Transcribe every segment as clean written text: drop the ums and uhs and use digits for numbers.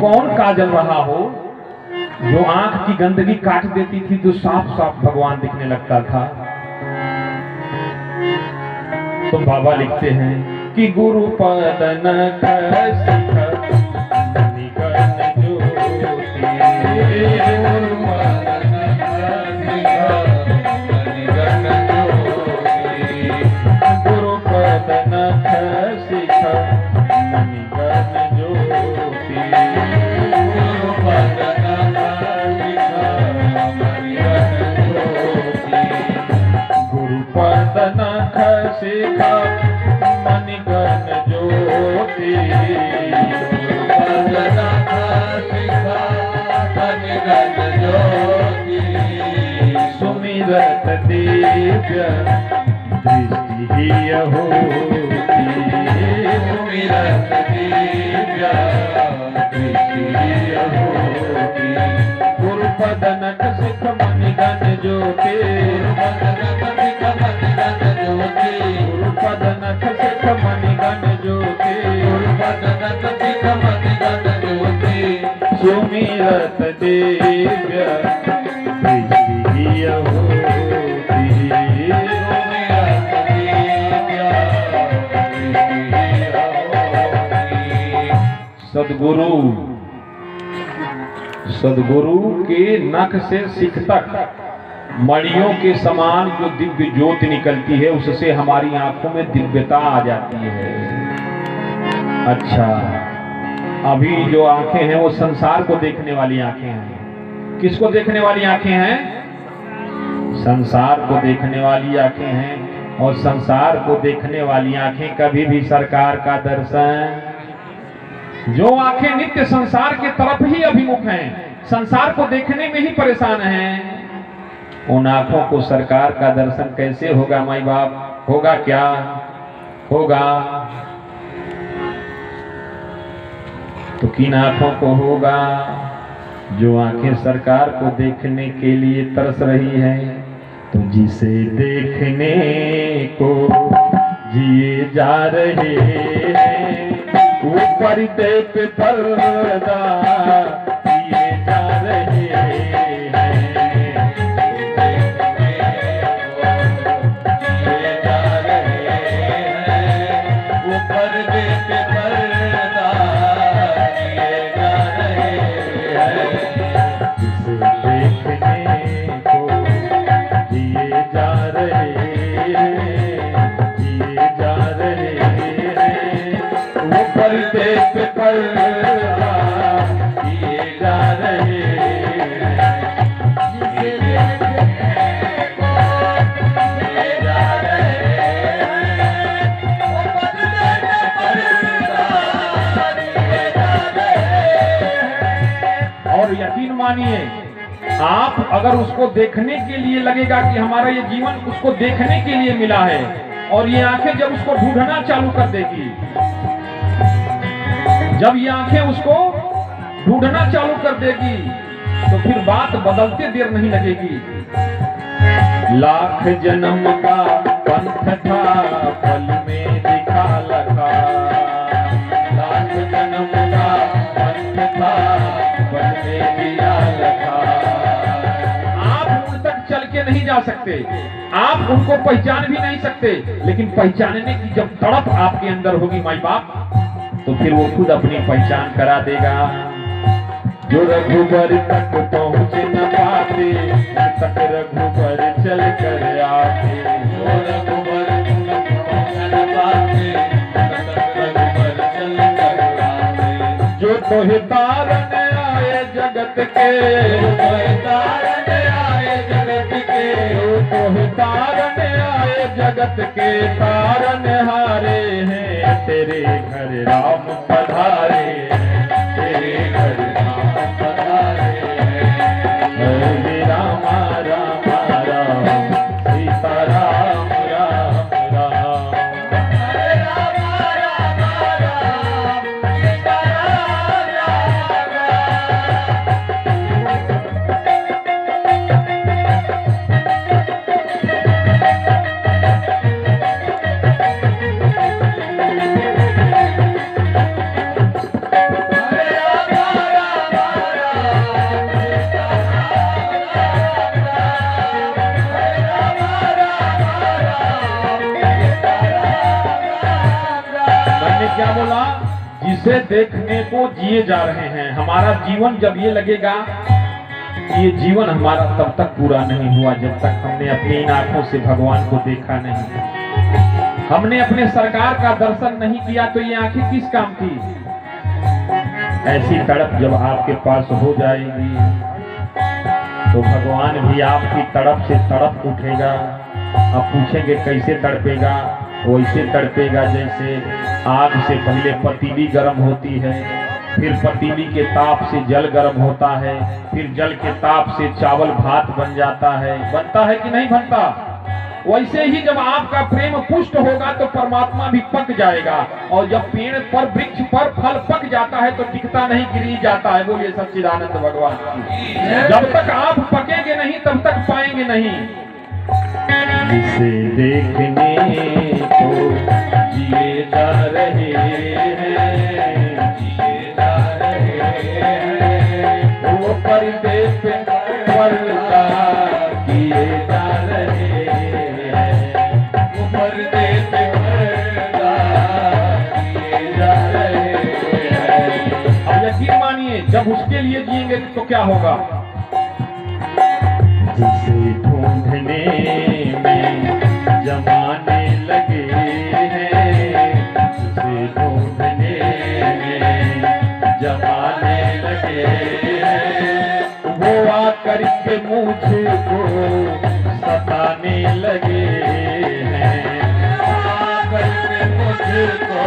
कौन काजल रहा हो जो आंख की गंदगी काट देती थी, जो साफ साफ भगवान दिखने लगता था। तो बाबा लिखते हैं कि गुरु पदन शिखा मणिगण ज्योति सुमिरत दिव्य दृष्टि होती, सुमिरत दिव्य दृष्टि होती। गुरु पदनक शिख मणिगण ज्योति, गुरु पदनक शिख मणिगण ज्योति, सुमिरत दिव्य दृष्टि होती, सदगुरु सदगुरु के नख से सिख तक मणियों के समान जो दिव्य ज्योति निकलती है, उससे हमारी आंखों में दिव्यता आ जाती है। अच्छा, अभी जो आंखें हैं वो संसार को देखने वाली आंखें हैं। किसको देखने वाली आंखें हैं? संसार को देखने वाली आंखें हैं। और संसार को देखने वाली आंखें कभी भी सरकार का दर्शन, जो आंखें नित्य संसार के तरफ ही अभिमुख हैं, संसार को देखने में ही परेशान हैं, उन आंखों को सरकार का दर्शन कैसे होगा? माई बाप, होगा क्या? होगा तो किन आंखों को होगा? जो आंखें सरकार को देखने के लिए तरस रही हैं। तो जिसे देखने को जिए जा रहे हैं, ऊपर पे पर्दा किए जा रहे हैं। यकीन मानिए, आप अगर उसको देखने के लिए लगेगा कि हमारा ये जीवन उसको देखने के लिए मिला है, और ये आंखें जब उसको ढूंढना चालू कर देगी, जब ये आंखें उसको ढूंढना चालू कर देगी, तो फिर बात बदलते देर नहीं लगेगी। लाख जन्म का पंथ था पल में दिखा लखा, लाख जन्म का पंथ था पल में दिया लखा। आप उन तक चल के नहीं जा सकते, आप उनको पहचान भी नहीं सकते, लेकिन पहचानने की जब तड़प आपके अंदर होगी माई बाप, तो फिर वो खुद अपनी पहचान करा देगा। जो रघुबर तक पहुँच न पाते, तक रघुबर चल कर आते, जो रघुबर तक पहुँच न पाते, तक रघुबर चल कर आते। जो तोहे तारन आए जगत के, तोहे तारन आए जगत के, तोहे तारन आए जगत के, तारन हारे हैं तेरे घर राम पधारे हैं, तेरे घर राम पधारे हैं। हरे राम राम राम सीता राम राम राम, हरे राम राम राम सीता राम राम राम। क्या बोला? जिसे देखने को जिए जा रहे हैं। हमारा जीवन जब ये लगेगा, ये जीवन हमारा तब तक पूरा नहीं हुआ जब तक हमने अपनी इन आंखों से भगवान को देखा नहीं, हमने अपने सरकार का दर्शन नहीं किया, तो ये आंखें किस काम की? ऐसी तड़प जब आपके पास हो जाएगी तो भगवान भी आपकी तड़प से तड़प उठेगा। आप पूछेंगे कैसे तड़पेगा? वैसे तड़पेगा जैसे आग से पहले पतीली गर्म होती है, फिर पतीली के ताप से जल गर्म होता है, फिर जल के ताप से चावल भात बन जाता है। बनता है कि नहीं बनता? वैसे ही जब आपका प्रेम पुष्ट होगा तो परमात्मा भी पक जाएगा। और जब पेड़ पर वृक्ष पर फल पक जाता है तो टिकता नहीं, गिर जाता है। बोलिए सच्चिदानंद भगवान की। जब तक आप पकेंगे नहीं तब तक पाएंगे नहीं। जिसे देखने को जिए जा रहे हैं, जिए जा रहे हैं, वो पर्दे पे पर्दा किए जा रहे हैं, वो पर्दे पे पर्दा किए जा रहे हैं। अब यकीन मानिए जब उसके लिए जिएंगे तो क्या होगा? जिसे ढूंढने में जमाने लगे हैं, जिसे ढूंढने में जमाने लगे हैं, वो आकर के मुझको सताने लगे हैं, आकर के मुझको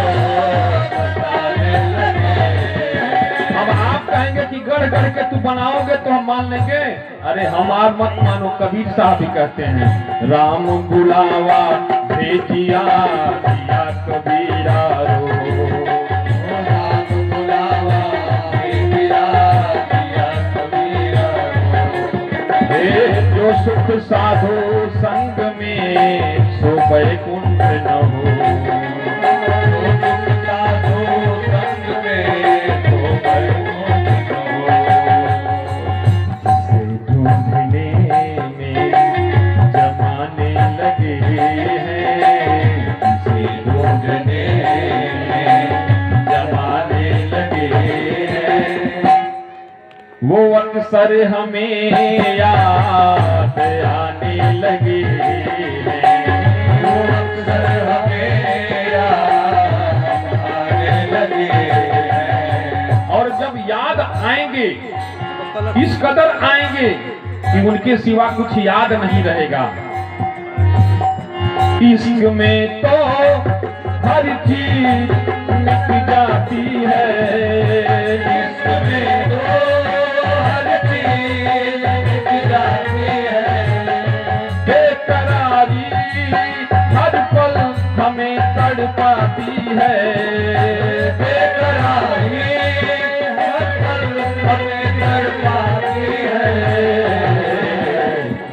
सताने लगे हैं। अब आप कहेंगे कि गढ़ गढ़ के तू बनाओगे तो हम मान लेंगे। अरे हमार मत मानो, कबीर साहब भी कहते हैं, राम बुलावा भेजिया दिया कबीरा रो, राम बुलावा भेजिया दिया कबीरा रो, हे जो सुख साधो संग में सो बैकुंठ न हो, सुख साधो संग में सो बैकुंठ न हो। ढूंढने में जमाने लगे हैं, जिसे ढूंढने में जमाने लगे हैं, वो अक्सर हमें याद आने लगे हैं, वो अक्सर हमें याद आने लगे हैं। और जब याद आएंगे इस कदर आएंगे कि उनके सिवा कुछ याद नहीं रहेगा। इश्क में तो हर चीज मिट जाती है, इश्क में तो हर चीज मिट जाती है, बेकरारी हर पल हमें तड़पाती है, बेकरारी हर पल हमें तड़पाती है।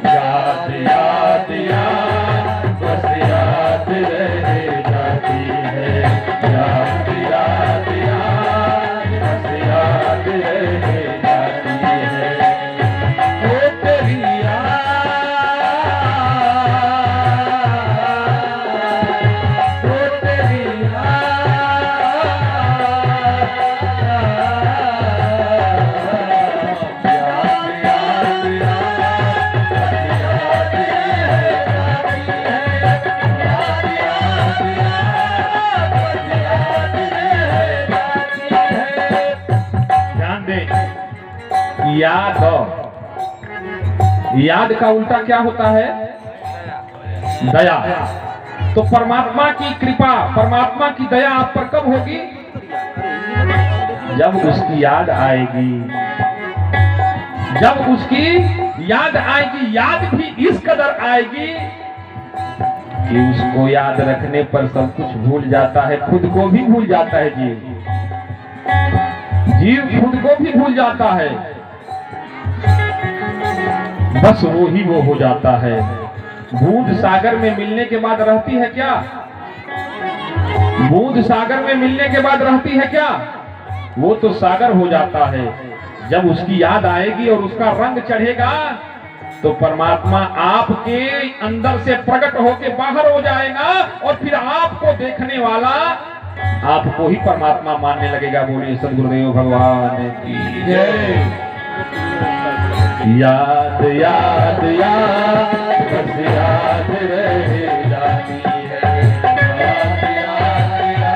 याद याद याद बस याद रह जाती है, याद याद याद बस याद रह जाती है। वो तेरी याद, याद का उल्टा क्या होता है? दया। तो परमात्मा की कृपा, परमात्मा की दया आप पर कब होगी? जब उसकी याद आएगी, जब उसकी याद आएगी। याद भी इस कदर आएगी कि उसको याद रखने पर सब कुछ भूल जाता है, खुद को भी भूल जाता है। जीव खुद को भी भूल जाता है, बस वो ही वो हो जाता है। बूंद सागर में मिलने के बाद रहती है क्या? बूंद सागर में मिलने के बाद रहती है क्या? वो तो सागर हो जाता है। जब उसकी याद आएगी और उसका रंग चढ़ेगा तो परमात्मा आपके अंदर से प्रकट होके बाहर हो जाएगा और फिर आपको देखने वाला आपको ही परमात्मा मानने लगेगा। बोलिए सद्गुरुदेव भगवान की जय। याद याद याद बस याद रहे जाती है, याद याद याद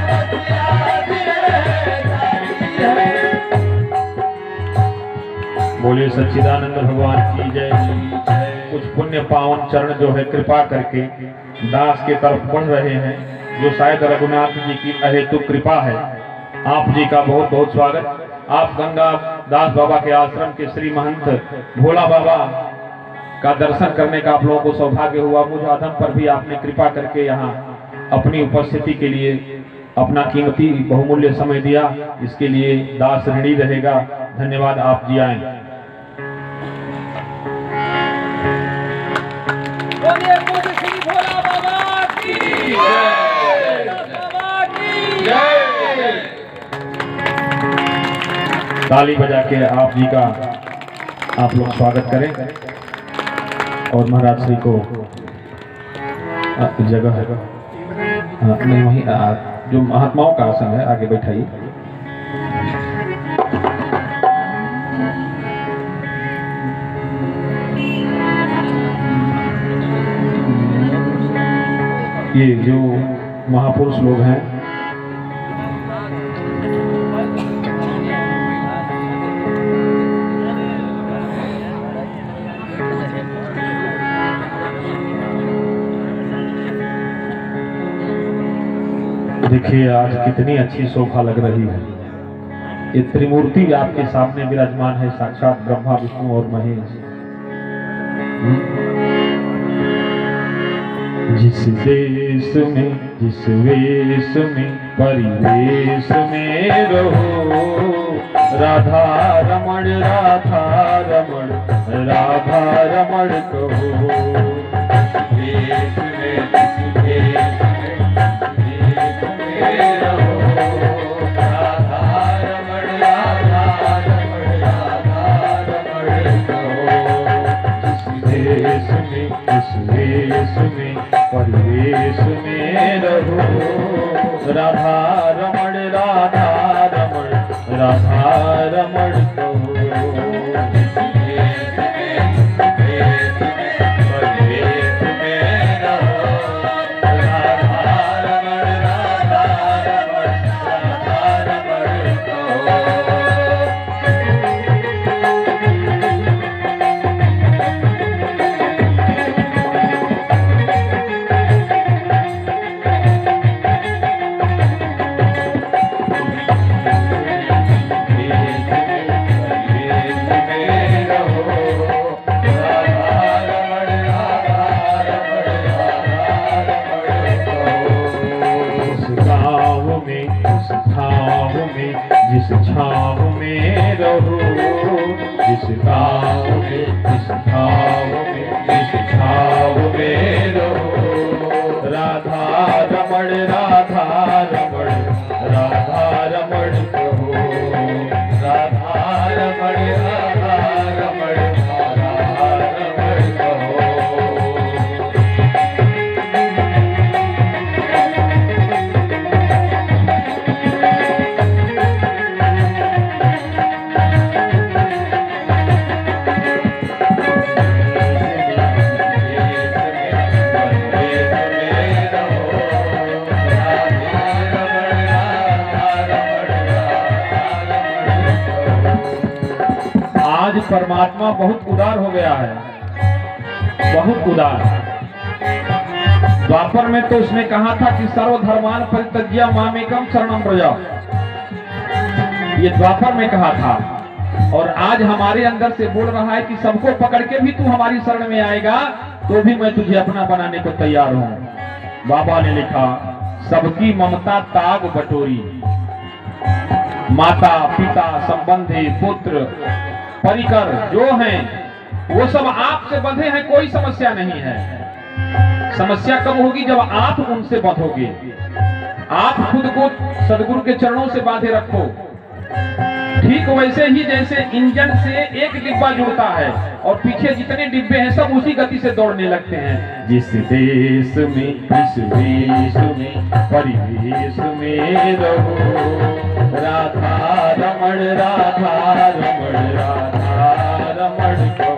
बस याद रहे बोले सच्चिदानंद भगवान की जय। कुछ पुण्य पावन चरण जो है कृपा करके दास के तरफ बढ़ रहे हैं, जो शायद रघुनाथ जी की अहेतुक कृपा है। आप जी का बहुत बहुत स्वागत। आप गंगा दास बाबा के आश्रम के श्री महंत भोला बाबा का दर्शन करने का आप लोगों को सौभाग्य हुआ। मुझ आदम पर भी आपने कृपा करके यहाँ अपनी उपस्थिति के लिए अपना कीमती बहुमूल्य समय दिया, इसके लिए दास ऋणी रहेगा। धन्यवाद। आप जी आए। ताली बजा के आप जी का आप लोग स्वागत करें और महाराज श्री को जगह है नहीं वहीं जो महात्माओं का आसन है आगे बैठाइए। ये जो महापुरुष लोग हैं देखिए, आज कितनी अच्छी शोभा लग रही है। ये त्रिमूर्ति आपके सामने विराजमान है, साक्षात ब्रह्मा विष्णु और महेश। जिस देश में जिस वेश में परिवेश में रहो, राधा रमण राधा रमण राधा रमण कहो। देश में जिस देश परिवेश में रहो, राधा रमण राधा रमण राधा रमण कहो। जिस छाव में रहो, जिस छाव में जिस छाव में जिस छाव में रहो, राधा रमण राधा रमण राधा रमण कहो। राधा रमण राधा रमण राधा रमण कहो। आज परमात्मा बहुत उदार हो गया है, बहुत उदार। द्वापर में तो उसने कहा था कि सर्वधर्मान परित्यज्य मामेकम शरणं व्रज, ये द्वापर में कहा था। और आज हमारे अंदर से बोल रहा है कि सबको पकड़ के भी तू हमारी शरण में आएगा तो भी मैं तुझे अपना बनाने को तैयार हूं। बाबा ने लिखा, सबकी ममता ताग बटोरी, माता पिता संबंधी पुत्र परिकर जो हैं वो सब आपसे बंधे हैं, कोई समस्या नहीं है। समस्या कब होगी? जब आप उनसे बंधोगे। आप खुद को सदगुरु के चरणों से बांधे रखो। ठीक वैसे ही जैसे इंजन से एक डिब्बा जुड़ता है और पीछे जितने डिब्बे हैं सब उसी गति से दौड़ने लगते हैं। जिस देश में, इस देश में, परिवेश में रहो, राधा रमण, राधा रमण, राधा रमण कहो।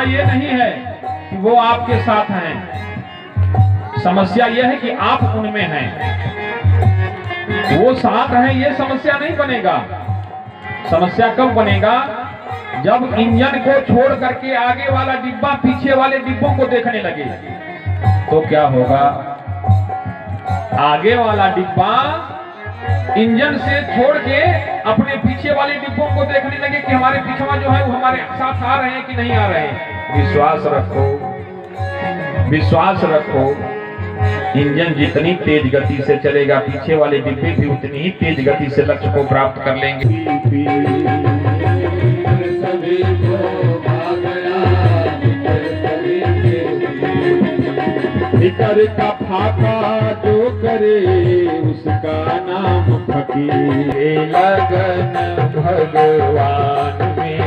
ये नहीं है कि वो आपके साथ हैं, समस्या यह है कि आप उनमें हैं। वो साथ हैं ये समस्या नहीं बनेगा। समस्या कब बनेगा? जब इंजन को छोड़ करके आगे वाला डिब्बा पीछे वाले डिब्बों को देखने लगे तो क्या होगा? आगे वाला डिब्बा इंजन से छोड़ के अपने पीछे वाले डिब्बों को देखने लगे कि हमारे पीछवा जो है वो हमारे साथ आ रहे हैं कि नहीं आ रहे हैं। विश्वास रखो, विश्वास रखो। इंजन जितनी तेज गति से चलेगा पीछे वाले डिब्बे भी उतनी ही तेज गति से लक्ष्य को प्राप्त कर लेंगे। भीतर का फाका जो करे उसका नाम फकीर। लगन भगवान में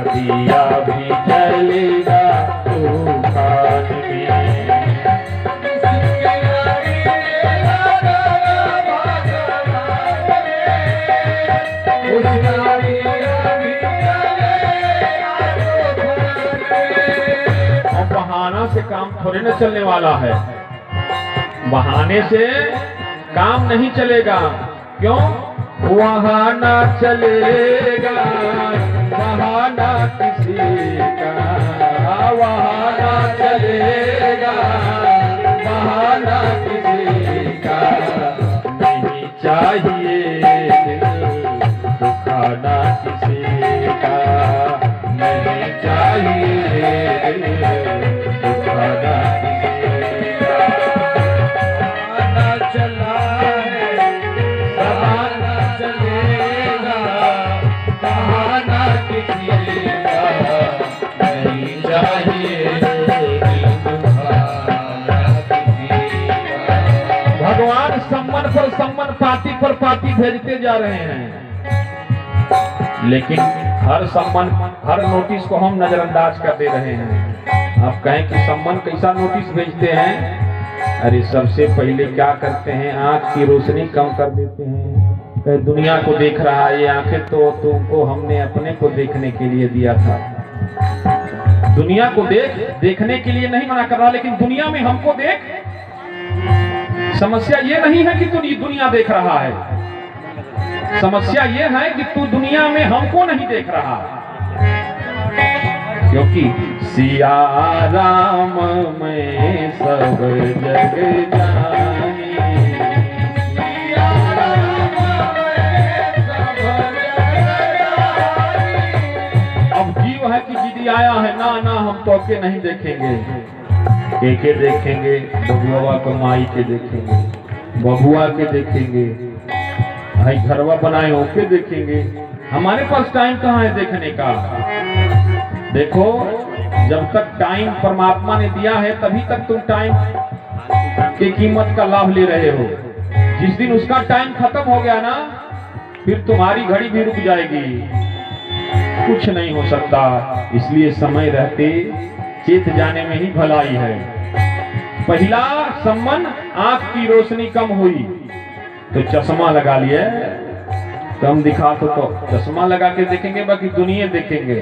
दिया भी चलेगा तूफान में। बहाना से काम थोड़े न चलने वाला है। बहाने से काम नहीं चलेगा। क्यों? वहां ना चलेगा बहाना किसी का, वहां ना चलेगा बहाना किसी का। नहीं चाहिए दुखाना किसी का, नहीं चाहिए दुखाना किसी का। बहाना चला है बहाना चलेगा बहाना किसी का, नहीं चाहिए दुखाना किसी का। भगवान सम्मान पर सम्मान, पार्टी पर पार्टी भेजते जा रहे हैं, लेकिन हर सम्मान, हर नोटिस को हम नजरअंदाज कर दे रहे हैं। आप कहें कि सम्मान कैसा नोटिस भेजते हैं? अरे सबसे पहले क्या करते हैं? आंख की रोशनी कम कर देते हैं। दुनिया को देख रहा है, ये आंखें तो तुमको हमने अपने को देखने के लिए दिया था। दुनिया को देखने के लिए नहीं मना कर रहा, लेकिन दुनिया में हमको देख। समस्या ये नहीं है कि तू दुनिया देख रहा है, समस्या ये है कि तू दुनिया में हमको नहीं देख रहा। क्योंकि सिया राम में सब जग जानी, सिया राम में सब जग जानी। अब जीव है कि जिदी आया है, ना ना हम तो के नहीं देखेंगे। के देखेंगे, बबुआ को माई के देखेंगे, बबुआ के देखेंगे, भाई घरवा बनाए होके देखेंगे। हमारे पास टाइम कहाँ है देखने का? देखो जब तक टाइम परमात्मा ने दिया है तभी तक तुम टाइम की कीमत का लाभ ले रहे हो। जिस दिन उसका टाइम खत्म हो गया ना, फिर तुम्हारी घड़ी भी रुक जाएगी, कुछ नहीं हो सकता। इसलिए समय रहते चेत जाने में ही भलाई है। पहला सम्मान, आंख की रोशनी कम हुई तो चश्मा लगा लिए, कम दिखा तो चश्मा लगा के देखेंगे, बाकी दुनिया देखेंगे।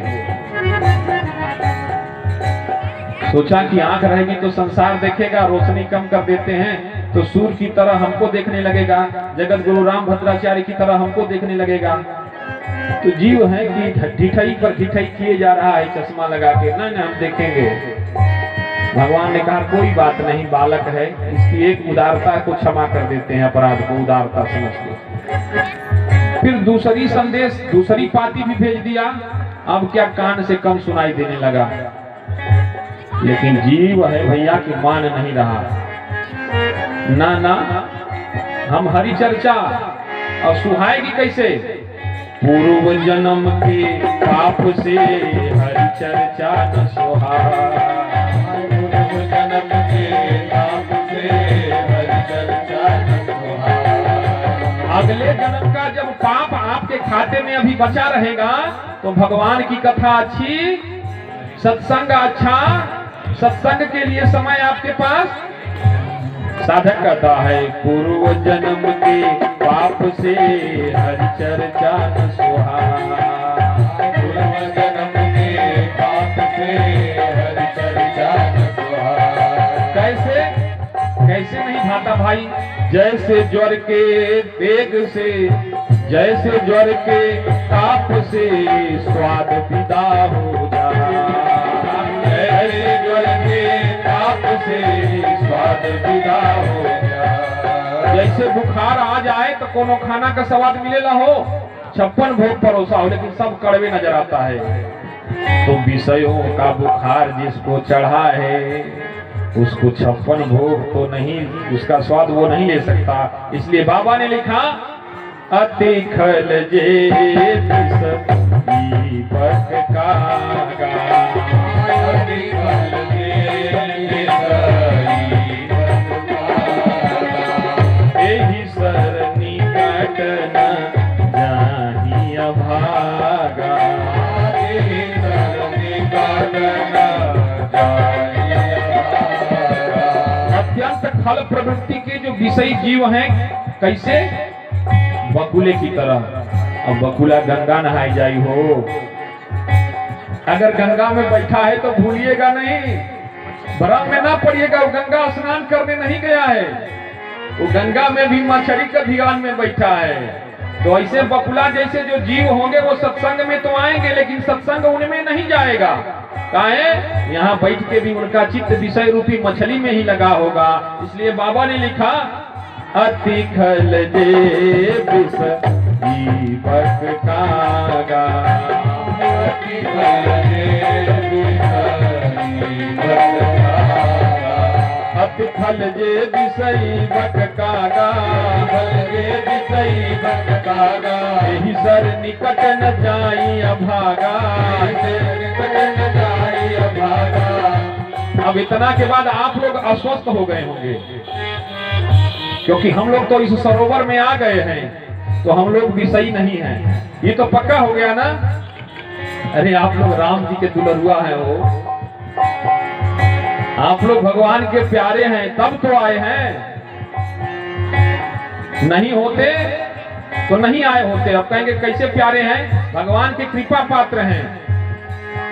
सोचा कि आंख रहेगी तो संसार देखेगा, रोशनी कम कर देते हैं तो सूर्य की तरह हमको देखने लगेगा, जगत गुरु राम भद्राचार्य की तरह हमको देखने लगेगा। तो जीव है कि ढिठाई पर ढिठाई किए जा रहा है चश्मा लगा के, नहीं हम देखेंगे। भगवान ने कहा कोई बात नहीं, बालक है, इसकी एक उदारता को क्षमा कर देते हैं, अपराध को उदारता समझ के। फिर दूसरी संदेश, दूसरी पाती भी भेज दिया। अब क्या कान से कम सुनाई देने लगा, लेकिन जीव है भैया कि मान नहीं रहा। ना ना, हम हरि चर्चा और सुहाएगी कैसे? पूर्व जन्म के पाप से हरि चर्चा न सुहा, पूर्व जन्म के पाप से हरि चर्चा न सुहा। अगले जन्म का जब पाप आपके खाते में अभी बचा रहेगा तो भगवान की कथा अच्छी, सत्संग अच्छा, सत्संग के लिए समय आपके पास। साधक कहता है पूर्व जन्म के पाप से हरि चर्चा न सुहा, पूर्व जन्म के पाप से हरि चर्चा न सुहा। कैसे कैसे नहीं भाता भाई? जैसे ज्वर के तेग से, जैसे ज्वर के ताप से स्वाद विदा हो जा, जैसे ज्वर के ताप से स्वाद विदा हो जा। जैसे बुखार आ जाए तो कोनो खाना का स्वाद मिलेला हो, 56 भोग परोसा हो, लेकिन सब कड़वे नजर आता है। तो विषयों का बुखार जिसको चढ़ा है उसको 56 भोग तो नहीं, उसका स्वाद वो नहीं ले सकता। इसलिए बाबा ने लिखा अति खल जे दीपक कागा, अति खल जे एहि सरनी काटना जाहि अभागा, एहि सरनी काटना जाहि अभागा। अत्यंत खल प्रवृत्ति के जो विषयी जीव हैं, कैसे? बकुले की तरह। अब बकुला गंगा नहाई जाई हो, अगर गंगा में बैठा है तो भूलिएगा नहीं, भ्रम में ना पड़िएगा, वो गंगा स्नान करने नहीं गया है, वो गंगा में भी मछली का ध्यान में बैठा है। तो ऐसे बकुला जैसे जो जीव होंगे वो सत्संग में तो आएंगे, लेकिन सत्संग उनमें नहीं जाएगा। काहे? यहाँ बैठ के भी उनका चित्त विषय रूपी मछली में ही लगा होगा। इसलिए बाबा ने लिखा अति खल जे विष दीपक कागा, अति खल जे विष दीपक कागा, अति खल जे विषयी बक कागा, खल जे विषयी बक कागा। एहि सर निकट न जाई अभागा, निकट न जाई अभागा। अब इतना के बाद आप लोग अस्वस्थ हो गए होंगे, क्योंकि हम लोग तो इस सरोवर में आ गए हैं, तो हम लोग विषयी नहीं हैं, ये तो पक्का हो गया ना। अरे आप लोग राम जी के दुलरुआ हैं, वो आप लोग भगवान के प्यारे हैं, तब तो आए हैं। नहीं होते तो नहीं आए होते। अब कहेंगे कैसे प्यारे हैं? भगवान के कृपा पात्र हैं।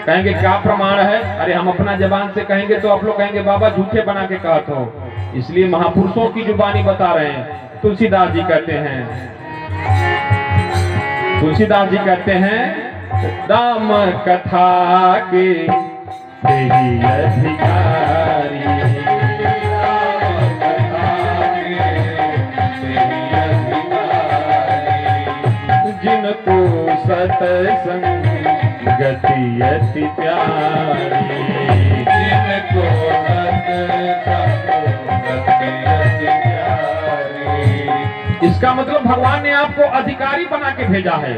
कहेंगे क्या प्रमाण है? अरे हम अपना जबान से कहेंगे तो आप लोग कहेंगे बाबा झूठे बना के कहते हो। इसलिए महापुरुषों की जुबानी बता रहे हैं। तुलसीदास जी कहते हैं, तुलसीदास जी कहते हैं राम कथा के यही अधिकारी, राम कथा के यही अधिकारी, जिनको सत्संग गति अति प्यारी, जिनको इसका मतलब भगवान ने आपको अधिकारी बना के भेजा है।